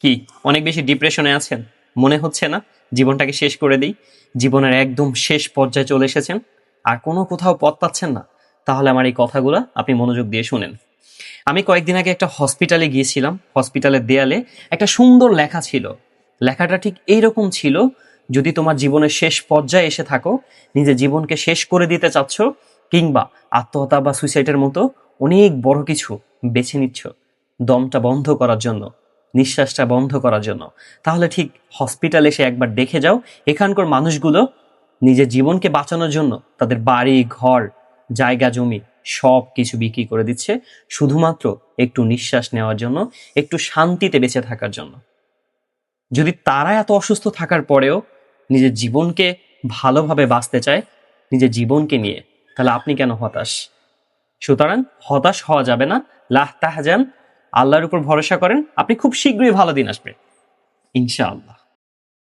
কি অনেক বেশি ডিপ্রেশনে আছেন? মনে হচ্ছে না জীবনটাকে শেষ করে দিই, জীবনের একদম শেষ পর্যায়ে চলে এসেছেন, আর কোনো কোথাও পথ পাচ্ছেন না? তাহলে আমার এই কথাগুলো আপনি মনোযোগ দিয়ে শুনেন। আমি কয়েকদিন আগে একটা হসপিটালে গিয়েছিলাম। হসপিটালের দেয়ালে একটা সুন্দর লেখা ছিল। লেখাটা ঠিক এইরকম ছিল: যদি তোমার জীবনের শেষ পর্যায়ে এসে থাকো, নিজের জীবনকে শেষ করে দিতে চাচ্ছ, কিংবা আত্মহত্যা বা সুইসাইডের মতো অনেক বড় কিছু বেছে নিচ্ছ দমটা বন্ধ করার জন্য, নিঃশ্বাসটা বন্ধ করার জন্য, তাহলে ঠিক হসপিটাল এসে একবার দেখে যাও এখানকার মানুষগুলো নিজের জীবনকে বাঁচানোর জন্য তাদের বাড়ি ঘর জায়গা জমি সব কিছু বিক্রি করে দিচ্ছে শুধুমাত্র একটু নিঃশ্বাস নেওয়ার জন্য, একটু শান্তিতে বেঁচে থাকার জন্য। যদি তারা এত অসুস্থ থাকার পরেও নিজের জীবনকে ভালোভাবে বাঁচতে চায় নিজের জীবনকে নিয়ে, তাহলে আপনি কেন হতাশ? সুতরাং হতাশ হওয়া যাবে না। লাহ তাহজান, আল্লাহর উপর ভরসা করেন, আপনি খুব শীঘ্রই ভালো দিন আসবে ইনশাআল্লাহ।